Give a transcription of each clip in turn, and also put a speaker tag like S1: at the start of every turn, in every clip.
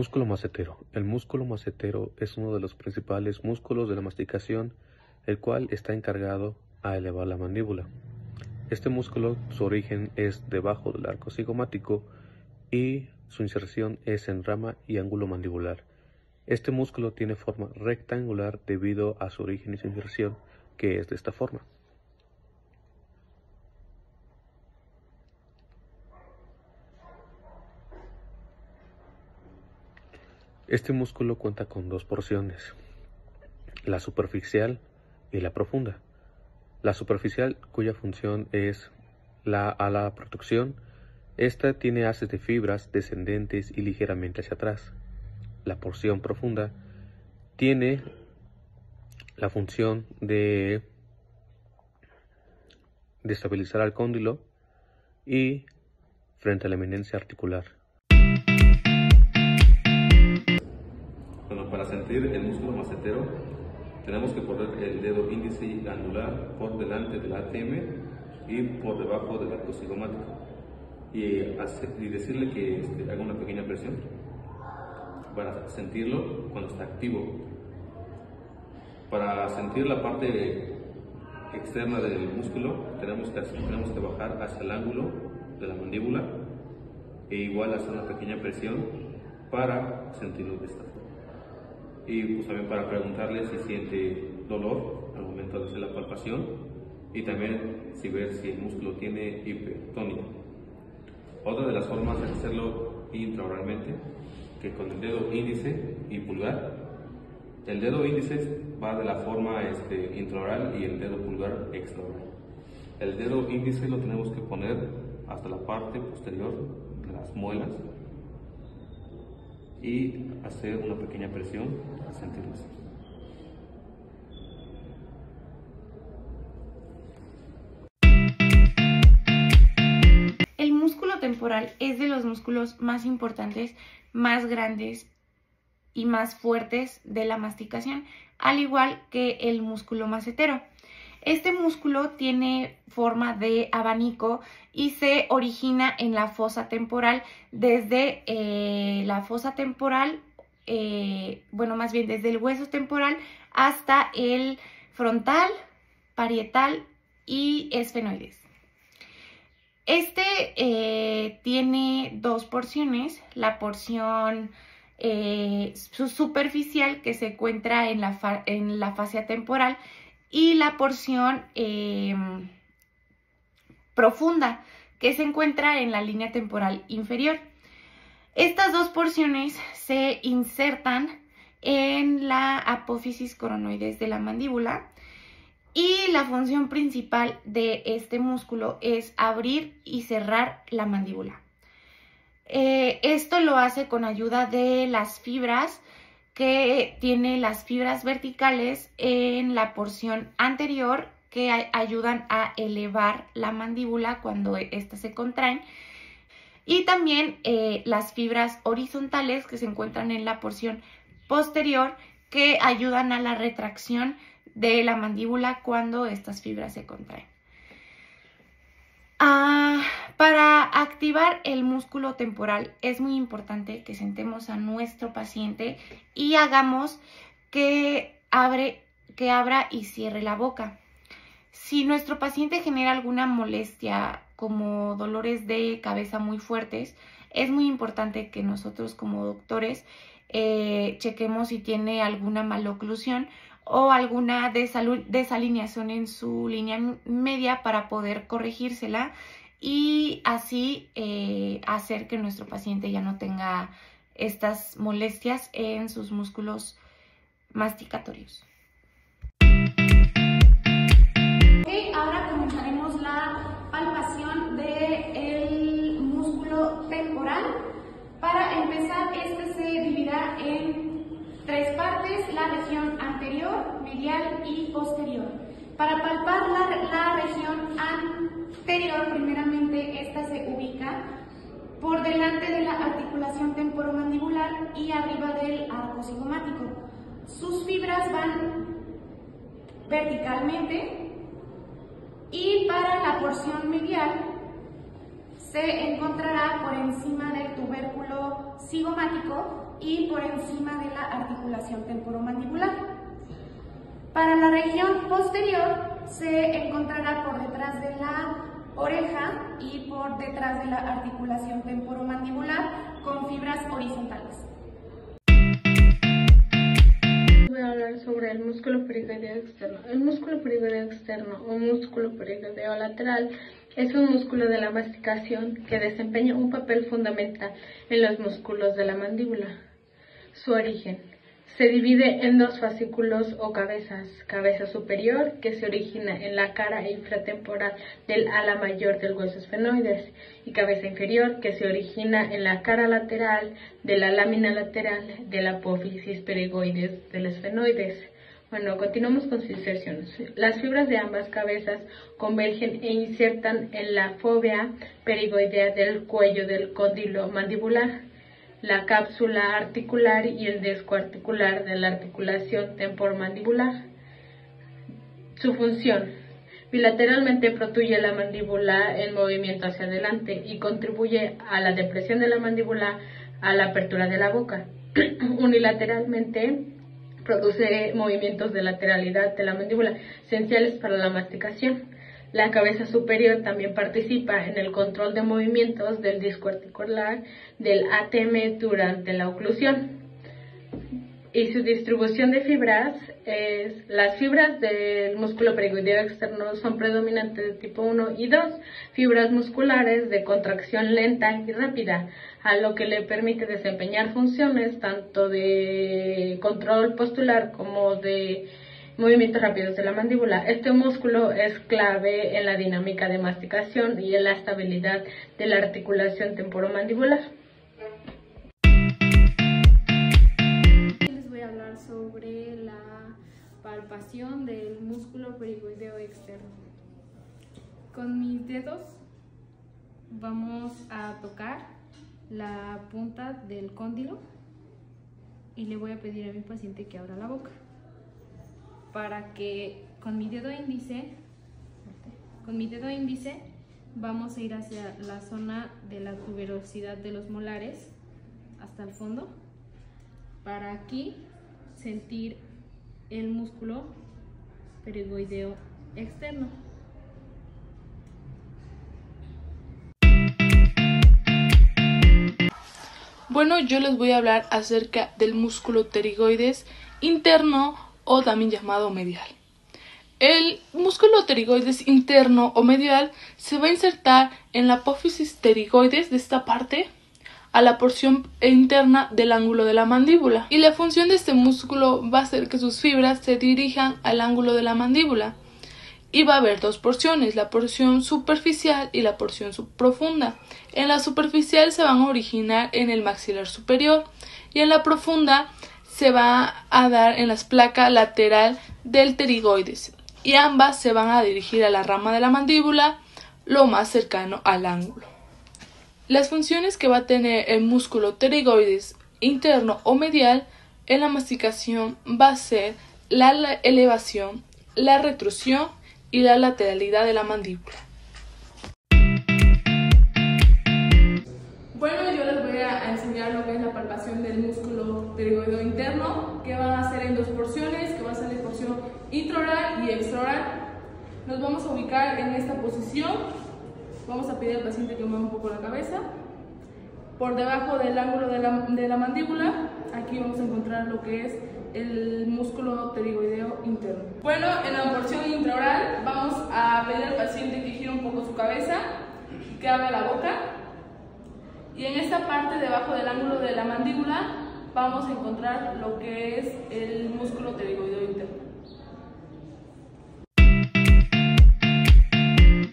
S1: Músculo macetero. El músculo macetero es uno de los principales músculos de la masticación, el cual está encargado a elevar la mandíbula. Este músculo, su origen es debajo del arco cigomático y su inserción es en rama y ángulo mandibular. Este músculo tiene forma rectangular debido a su origen y su inserción, que es de esta forma. Este músculo cuenta con dos porciones, la superficial y la profunda. La superficial, cuya función es la ala protrusión, esta tiene haces de fibras descendentes y ligeramente hacia atrás. La porción profunda tiene la función de estabilizar al cóndilo y frente a la eminencia articular.
S2: Bueno, para sentir el músculo macetero tenemos que poner el dedo índice y anular por delante del ATM y por debajo del arco cigomático y decirle que haga una pequeña presión para sentirlo cuando está activo. Para sentir la parte externa del músculo tenemos que bajar hacia el ángulo de la mandíbula e igual hacer una pequeña presión para sentirlo de esta forma. Y pues también para preguntarle si siente dolor al momento de hacer la palpación y también ver si el músculo tiene hipertonía. Otra de las formas es hacerlo intraoralmente, que con el dedo índice y pulgar. El dedo índice va de la forma intraoral y el dedo pulgar extraoral. El dedo índice lo tenemos que poner hasta la parte posterior de las muelas y hacer una pequeña presión para sentirlo así.
S3: El músculo temporal es de los músculos más importantes, más grandes y más fuertes de la masticación, al igual que el músculo macetero. Este músculo tiene forma de abanico y se origina en la fosa temporal, desde la fosa temporal, más bien desde el hueso temporal hasta el frontal, parietal y esfenoides. Tiene dos porciones, la porción superficial, que se encuentra en la fascia temporal, y la porción profunda, que se encuentra en la línea temporal inferior. Estas dos porciones se insertan en la apófisis coronoides de la mandíbula y la función principal de este músculo es abrir y cerrar la mandíbula. Esto lo hace con ayuda de las fibras, que tiene las fibras verticales en la porción anterior, que ayudan a elevar la mandíbula cuando ésta se contraen, y también las fibras horizontales, que se encuentran en la porción posterior, que ayudan a la retracción de la mandíbula cuando estas fibras se contraen. Para activar el músculo temporal es muy importante que sentemos a nuestro paciente y hagamos que abra y cierre la boca. Si nuestro paciente genera alguna molestia como dolores de cabeza muy fuertes, es muy importante que nosotros como doctores chequemos si tiene alguna maloclusión o alguna desalineación en su línea media para poder corregírsela y así hacer que nuestro paciente ya no tenga estas molestias en sus músculos masticatorios.
S4: Ahora comenzaremos la palpación del músculo temporal. Para empezar, este se dividirá en tres partes: la región anterior, medial y posterior. Para palpar la región anterior, primeramente esta se ubica por delante de la articulación temporomandibular y arriba del arco cigomático. Sus fibras van verticalmente, y para la porción medial se encontrará por encima del tubérculo cigomático y por encima de la articulación temporomandibular. Para la región posterior se encontrará por detrás de la oreja y por detrás de la articulación temporomandibular con fibras horizontales.
S5: Voy a hablar sobre el músculo perigoideo externo. El músculo perigoideo externo o músculo perigoideo lateral es un músculo de la masticación que desempeña un papel fundamental en los músculos de la mandíbula. Su origen se divide en dos fascículos o cabezas: cabeza superior, que se origina en la cara infratemporal del ala mayor del hueso esfenoides, y cabeza inferior, que se origina en la cara lateral de la lámina lateral de la apófisis perigoides del esfenoides. Bueno, continuamos con sus inserciones. Las fibras de ambas cabezas convergen e insertan en la fóvea perigoidea del cuello del cóndilo mandibular, la cápsula articular y el disco articular de la articulación temporomandibular. Su función: bilateralmente protruye la mandíbula en movimiento hacia adelante y contribuye a la depresión de la mandíbula a la apertura de la boca. Unilateralmente produce movimientos de lateralidad de la mandíbula esenciales para la masticación. La cabeza superior también participa en el control de movimientos del disco articular del ATM durante la oclusión. Y su distribución de fibras es: las fibras del músculo perigoideo externo son predominantes de tipo 1 y 2, fibras musculares de contracción lenta y rápida, a lo que le permite desempeñar funciones tanto de control postular como de movimientos rápidos de la mandíbula. Este músculo es clave en la dinámica de masticación y en la estabilidad de la articulación temporomandibular.
S6: Les voy a hablar sobre la palpación del músculo perigoideo externo. Con mis dedos vamos a tocar la punta del cóndilo y le voy a pedir a mi paciente que abra la boca, para que con mi dedo índice vamos a ir hacia la zona de la tuberosidad de los molares hasta el fondo, para aquí sentir el músculo perigoideo externo.
S7: Bueno, yo les voy a hablar acerca del músculo pterigoides interno o también llamado medial. El músculo pterigoides interno o medial se va a insertar en la apófisis pterigoides, de esta parte, a la porción interna del ángulo de la mandíbula. Y la función de este músculo va a ser que sus fibras se dirijan al ángulo de la mandíbula. Y va a haber dos porciones, la porción superficial y la porción subprofunda. En la superficial se van a originar en el maxilar superior y en la profunda se va a dar en la placa lateral del pterigoides, y ambas se van a dirigir a la rama de la mandíbula lo más cercano al ángulo. Las funciones que va a tener el músculo pterigoides interno o medial en la masticación va a ser la elevación, la retrusión y la lateralidad de la mandíbula.
S6: Bueno, yo les voy a enseñar lo que es la palpación del músculo pterigoideo interno, que van a ser en dos porciones, que va a ser la porción intraoral y extraoral. Nos vamos a ubicar en esta posición. Vamos a pedir al paciente que mueva un poco la cabeza. Por debajo del ángulo de la mandíbula, aquí vamos a encontrar lo que es el músculo pterigoideo interno. Bueno, en la porción intraoral vamos a pedir al paciente que gire un poco su cabeza, que abra la boca. Y en esta parte debajo del ángulo de la mandíbula vamos a encontrar lo que es el músculo pterigoideo interno.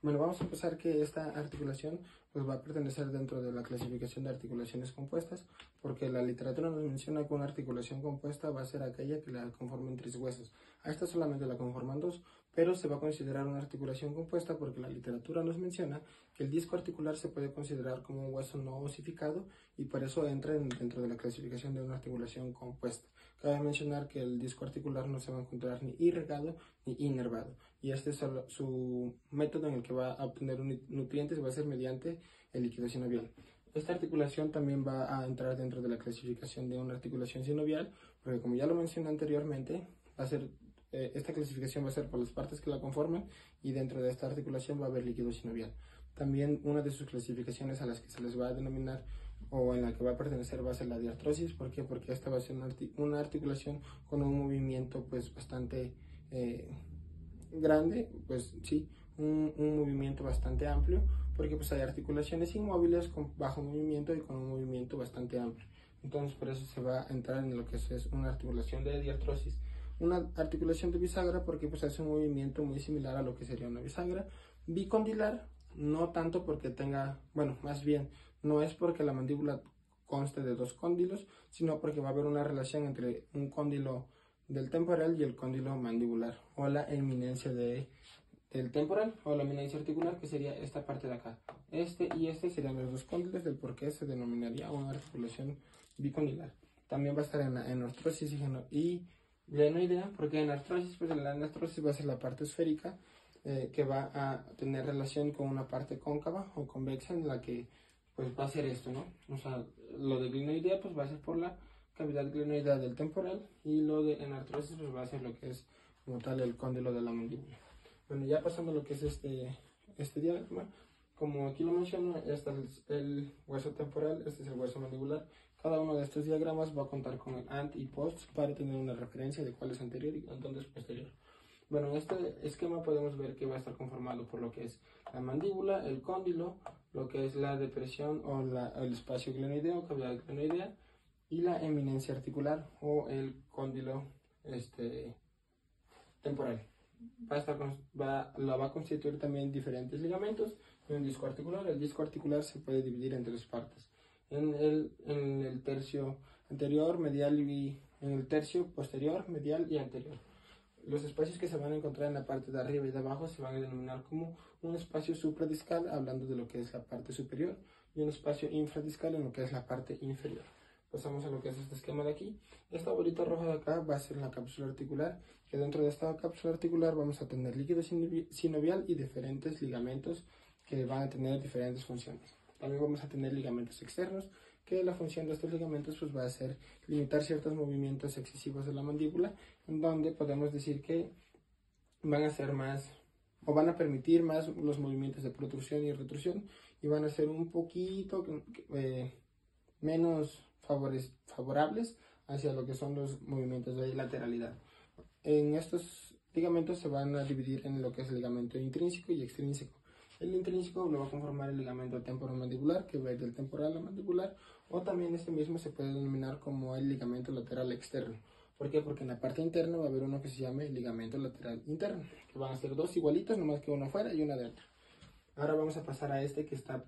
S8: Bueno, vamos a empezar que esta articulación pues va a pertenecer dentro de la clasificación de articulaciones compuestas, porque la literatura nos menciona que una articulación compuesta va a ser aquella que la conformen tres huesos. A esta solamente la conforman dos, pero se va a considerar una articulación compuesta porque la literatura nos menciona que el disco articular se puede considerar como un hueso no osificado y por eso entra dentro de la clasificación de una articulación compuesta. Cabe mencionar que el disco articular no se va a encontrar ni irrigado ni inervado. y su método en el que va a obtener nutrientes va a ser mediante el líquido sinovial. Esta articulación también va a entrar dentro de la clasificación de una articulación sinovial, porque como ya lo mencioné anteriormente, esta clasificación va a ser por las partes que la conforman, y dentro de esta articulación va a haber líquido sinovial. También una de sus clasificaciones a las que se les va a denominar o en la que va a pertenecer va a ser la diartrosis. ¿Por qué? Porque esta va a ser una articulación con un movimiento pues bastante grande, pues sí, un movimiento bastante amplio, porque pues hay articulaciones inmóviles con bajo movimiento y con un movimiento bastante amplio. Entonces por eso se va a entrar en lo que es una articulación de diartrosis. Una articulación de bisagra porque pues hace un movimiento muy similar a lo que sería una bisagra. Bicondilar, no tanto porque tenga, bueno, más bien, no es porque la mandíbula conste de dos cóndilos, sino porque va a haber una relación entre un cóndilo del temporal y el cóndilo mandibular, o la eminencia del temporal, o la eminencia articular, que sería esta parte de acá. Este y este serían los dos cóndilos, del por qué se denominaría una articulación bicondilar. También va a estar en artrosis y glenoidea, porque en artrosis, pues la artrosis va a ser la parte esférica, que va a tener relación con una parte cóncava o convexa, en la que pues va a ser esto, ¿no? O sea, lo de glenoidea pues va a ser por la cavidad glenoidea del temporal, y lo de enartrosis pues va a ser lo que es como tal el cóndilo de la mandíbula. Bueno, ya pasando a lo que es este diagrama, como aquí lo menciono, este es el hueso temporal, este es el hueso mandibular. Cada uno de estos diagramas va a contar con el ant y post para tener una referencia de cuál es anterior y dónde es posterior. Bueno, en este esquema podemos ver que va a estar conformado por lo que es la mandíbula, el cóndilo, lo que es la depresión o el espacio glenoideo, cavidad glenoidea, y la eminencia articular o el cóndilo temporal. La va a constituir también diferentes ligamentos y un disco articular. El disco articular se puede dividir en tres partes: en el tercio anterior, medial, y en el tercio posterior, medial y anterior. Los espacios que se van a encontrar en la parte de arriba y de abajo se van a denominar como un espacio supradiscal, hablando de lo que es la parte superior, y un espacio infradiscal en lo que es la parte inferior. Pasamos a lo que es este esquema de aquí. Esta bolita roja de acá va a ser la cápsula articular, que dentro de esta cápsula articular vamos a tener líquido sinovial y diferentes ligamentos que van a tener diferentes funciones. También vamos a tener ligamentos externos, que la función de estos ligamentos pues va a ser limitar ciertos movimientos excesivos de la mandíbula, en donde podemos decir que van a ser más, o van a permitir más los movimientos de protrusión y retrusión, y van a ser un poquito menos favorables hacia lo que son los movimientos de lateralidad. En estos ligamentos se van a dividir en lo que es el ligamento intrínseco y extrínseco. El intrínseco lo va a conformar el ligamento temporomandibular, que va a ir del temporal a la mandibular, o también este mismo se puede denominar como el ligamento lateral externo. ¿Por qué? Porque en la parte interna va a haber uno que se llame ligamento lateral interno, que van a ser dos igualitos, nomás que uno afuera y uno adentro. Ahora vamos a pasar a este que está...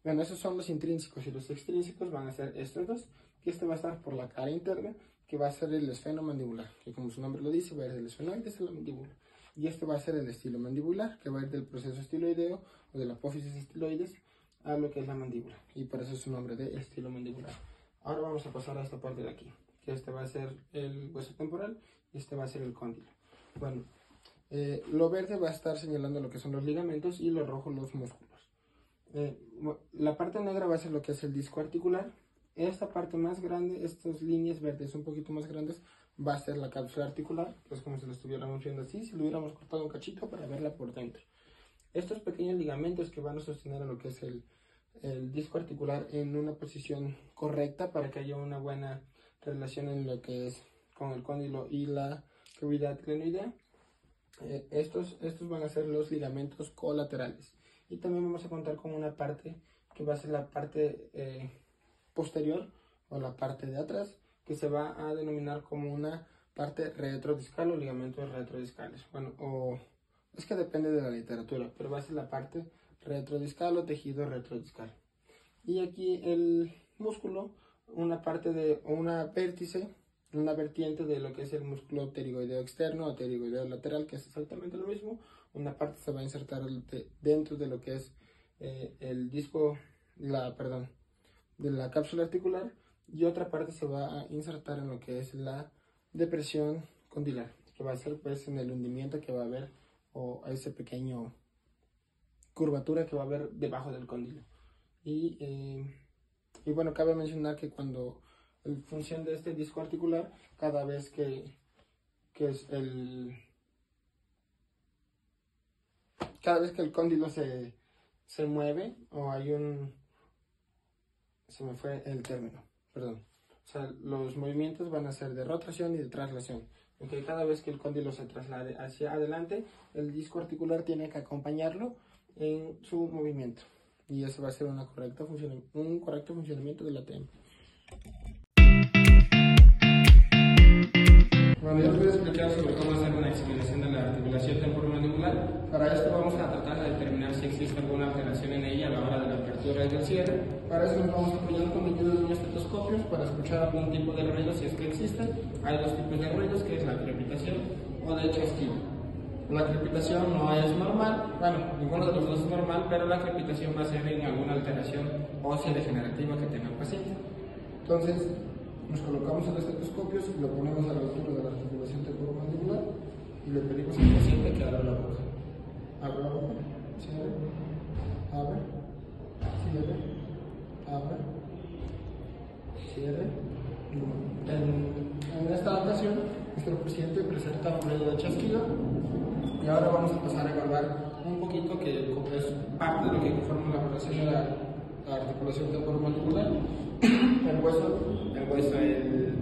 S8: Bueno, esos son los intrínsecos, y los extrínsecos van a ser estos dos, que este va a estar por la cara interna, que va a ser el esfenomandibular, que como su nombre lo dice, va a ir del esfenoides a la mandíbula. Y este va a ser el estilomandibular, que va a ir del proceso estiloideo o de la apófisis estiloides a lo que es la mandíbula, y por eso es su nombre de estilomandibular. Ahora vamos a pasar a esta parte de aquí, que este va a ser el hueso temporal y este va a ser el cóndilo. Bueno, lo verde va a estar señalando lo que son los ligamentos y lo rojo los músculos. La parte negra va a ser lo que es el disco articular. Esta parte más grande, estas líneas verdes un poquito más grandes, va a ser la cápsula articular, que es como si lo estuviéramos viendo así, si lo hubiéramos cortado un cachito para verla por dentro. Estos pequeños ligamentos que van a sostener a lo que es el disco articular en una posición correcta para que haya una buena relación en lo que es con el cóndilo y la cavidad glenoidea. Estos van a ser los ligamentos colaterales. Y también vamos a contar con una parte que va a ser la parte posterior o la parte de atrás, que se va a denominar como una parte retrodiscal o ligamentos retrodiscales. Bueno, es que depende de la literatura, pero va a ser la parte retrodiscal o tejido retrodiscal. Y aquí el músculo, una vertiente de lo que es el músculo pterigoideo externo o pterigoideo lateral, que es exactamente lo mismo. Una parte se va a insertar dentro de lo que es el disco, de la cápsula articular, y otra parte se va a insertar en lo que es la depresión condilar, que va a ser pues en el hundimiento que va a haber o a ese pequeño curvatura que va a haber debajo del cóndilo. Y bueno, cabe mencionar que cuando en función de este disco articular, cada vez que el cóndilo se mueve, o hay se me fue el término, perdón. O sea, los movimientos van a ser de rotación y de traslación. Okay, cada vez que el cóndilo se traslade hacia adelante, el disco articular tiene que acompañarlo en su movimiento. Y eso va a ser un correcto funcionamiento de la TEM. Bueno, yo les voy a explicar sobre cómo hacer una examinación de la articulación temporomandibular. Para esto vamos a tratar de determinar si existe alguna alteración en ella a la hora de la apertura y del cierre. Para eso nos vamos a apoyar con la ayuda de un estetoscopio para escuchar algún tipo de ruido si es que existe. Hay dos tipos de ruidos, que es la crepitación o de chasquido. La crepitación no es normal, bueno, ninguno de los dos es normal, pero la crepitación va a ser en alguna alteración ósea degenerativa que tenga el paciente. Entonces, nos colocamos el estetoscopio, lo ponemos a la altura de la articulación temporomandibular y le pedimos al paciente que abra la boca. Abre la boca, cierre, abre, cierre, abre, cierre. En esta ocasión, nuestro paciente presenta un ruido de chasquido y ahora vamos a pasar a evaluar un poquito que es parte de lo que conforma la operación de la articulación temporomandibular. El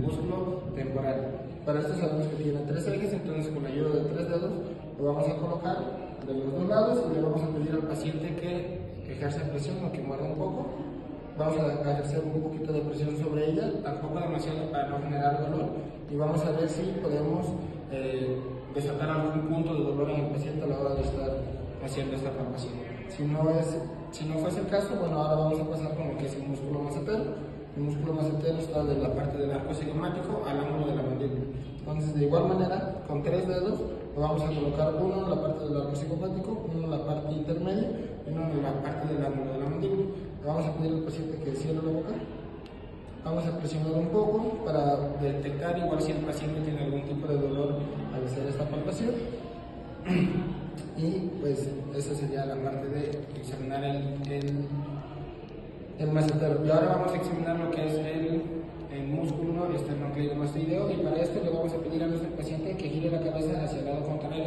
S8: músculo temporal. Para esto sabemos que tiene 3 ejes, entonces con la ayuda de 3 dedos lo vamos a colocar de los 2 lados y le vamos a pedir al paciente que ejerza presión o que mueva un poco. Vamos a ejercer un poquito de presión sobre ella, tampoco demasiado para no generar dolor, y vamos a ver si podemos desatar algún punto de dolor en el paciente a la hora de estar haciendo esta palpación. Si no fuese el caso, bueno, ahora vamos a pasar con lo que es el músculo macetero. El músculo macetero está de la parte del arco cigomático al ángulo de la mandíbula. Entonces, de igual manera, con 3 dedos, lo vamos a colocar uno en la parte del arco cigomático, uno en la parte intermedia y uno en la parte del ángulo de la mandíbula. Le vamos a pedir al paciente que cierre la boca. Vamos a presionar un poco para detectar igual si el paciente tiene algún tipo de dolor al hacer esta palpación. Y pues esa sería la parte de examinar el macetero. Y ahora vamos a examinar lo que es el músculo esternocleidomastoideo, y para esto le vamos a pedir a nuestro paciente que gire la cabeza hacia el lado contrario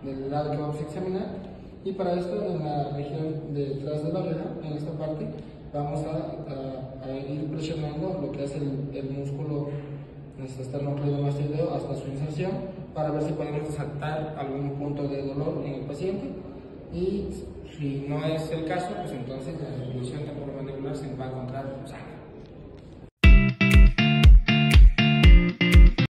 S8: del lado que vamos a examinar. Y para esto, en la región detrás de la oreja, en esta parte, vamos a ir presionando lo que es el músculo esternocleidomastoideo hasta su inserción, para ver si podemos desatar algún punto de dolor en el paciente. Y si no es el caso, pues entonces la articulación temporomandibular se va a